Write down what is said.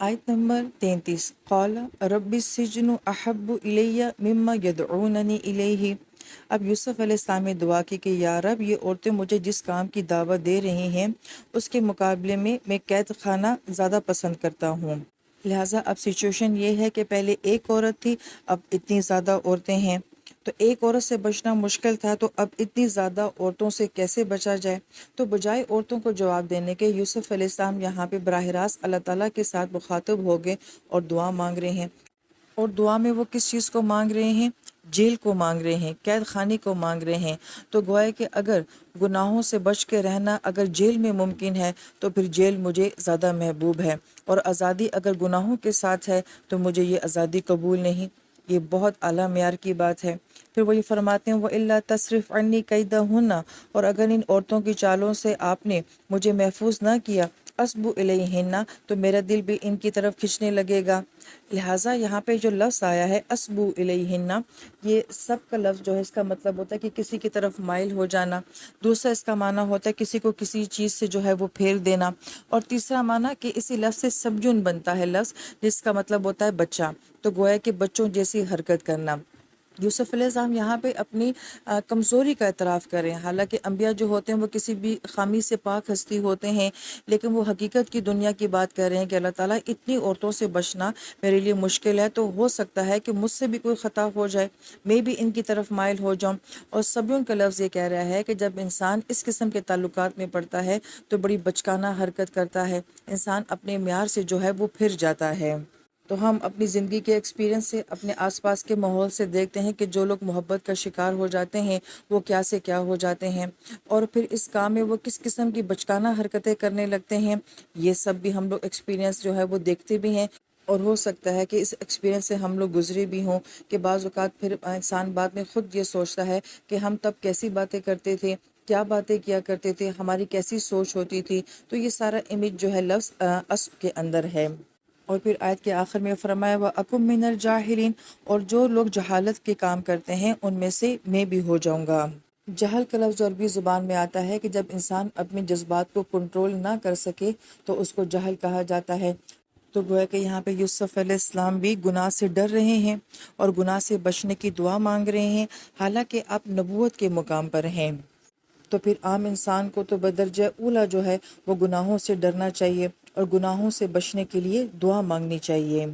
آیت نمبر 33 قال رب السجن احب الیہ مما یدعوننی الیہ۔ اب یوسف علیہ السلام نے دعا کی کہ یا رب یہ عورتیں مجھے جس کام کی دعوت دے رہی ہیں اس کے مقابلے میں قید خانہ زیادہ پسند کرتا ہوں۔ لہٰذا اب سچویشن یہ ہے کہ پہلے ایک عورت تھی، اب اتنی زیادہ عورتیں ہیں، تو ایک عورت سے بچنا مشکل تھا، تو اب اتنی زیادہ عورتوں سے کیسے بچا جائے؟ تو بجائے عورتوں کو جواب دینے کے یوسف علیہ السلام یہاں پہ براہ راست اللہ تعالیٰ کے ساتھ مخاطب ہو گئے اور دعا مانگ رہے ہیں۔ اور دعا میں وہ کس چیز کو مانگ رہے ہیں؟ جیل کو مانگ رہے ہیں، قید خانے کو مانگ رہے ہیں۔ تو گویا کہ اگر گناہوں سے بچ کے رہنا اگر جیل میں ممکن ہے تو پھر جیل مجھے زیادہ محبوب ہے، اور آزادی اگر گناہوں کے ساتھ ہے تو مجھے یہ آزادی قبول نہیں۔ یہ بہت اعلیٰ معیار کی بات ہے۔ پھر وہ یہ فرماتے ہیں وَإِلَّا تَصْرِفْ عَنِّي كَيْدَهُنَّ، اور اگر ان عورتوں کی چالوں سے آپ نے مجھے محفوظ نہ کیا، اصب الیہن، تو میرا دل بھی ان کی طرف کھنچنے لگے گا۔ لہٰذا یہاں پہ جو لفظ آیا ہے اصب الیہن، یہ سب کا لفظ جو ہے اس کا مطلب ہوتا ہے کہ کسی کی طرف مائل ہو جانا، دوسرا اس کا معنی ہوتا ہے کسی کو کسی چیز سے جو ہے وہ پھیر دینا، اور تیسرا معنی کہ اسی لفظ سے سبجن بنتا ہے لفظ جس کا مطلب ہوتا ہے بچہ، تو گویا کہ بچوں جیسی حرکت کرنا۔ یوسف علیہ السلام یہاں پہ اپنی کمزوری کا اعتراف کر رہے ہیں۔ حالانکہ انبیاء جو ہوتے ہیں وہ کسی بھی خامی سے پاک ہستی ہوتے ہیں، لیکن وہ حقیقت کی دنیا کی بات کر رہے ہیں کہ اللہ تعالیٰ اتنی عورتوں سے بچنا میرے لیے مشکل ہے، تو ہو سکتا ہے کہ مجھ سے بھی کوئی خطا ہو جائے، میں بھی ان کی طرف مائل ہو جاؤں۔ اور سبیوں کا لفظ یہ کہہ رہا ہے کہ جب انسان اس قسم کے تعلقات میں پڑتا ہے تو بڑی بچکانہ حرکت کرتا ہے، انسان اپنے معیار سے جو ہے وہ پھر جاتا ہے۔ تو ہم اپنی زندگی کے ایکسپیرینس سے، اپنے آس پاس کے ماحول سے دیکھتے ہیں کہ جو لوگ محبت کا شکار ہو جاتے ہیں وہ کیا سے کیا ہو جاتے ہیں، اور پھر اس کام میں وہ کس قسم کی بچکانہ حرکتیں کرنے لگتے ہیں۔ یہ سب بھی ہم لوگ ایکسپیرینس جو ہے وہ دیکھتے بھی ہیں، اور ہو سکتا ہے کہ اس ایکسپیرینس سے ہم لوگ گزرے بھی ہوں کہ بعض اوقات پھر انسان بعد میں خود یہ سوچتا ہے کہ ہم تب کیسی باتیں کرتے تھے، کیا باتیں کیا کرتے تھے، ہماری کیسی سوچ ہوتی تھی۔ تو یہ سارا امیج جو ہے لفظ اسب کے اندر ہے۔ اور پھر آیت کے آخر میں فرمایا وَأَكُن مِّنَ الْجَاهِلِينَ، اور جو لوگ جہالت کے کام کرتے ہیں ان میں سے میں بھی ہو جاؤں گا۔ جہل کا لفظ عربی زبان میں آتا ہے کہ جب انسان اپنے جذبات کو کنٹرول نہ کر سکے تو اس کو جہل کہا جاتا ہے۔ تو گویا کہ یہاں پہ یوسف علیہ السلام بھی گناہ سے ڈر رہے ہیں اور گناہ سے بچنے کی دعا مانگ رہے ہیں، حالانکہ آپ نبوت کے مقام پر ہیں۔ تو پھر عام انسان کو تو بدرجہ اولا جو ہے وہ گناہوں سے ڈرنا چاہیے اور گناہوں سے بچنے کے لیے دعا مانگنی چاہیے۔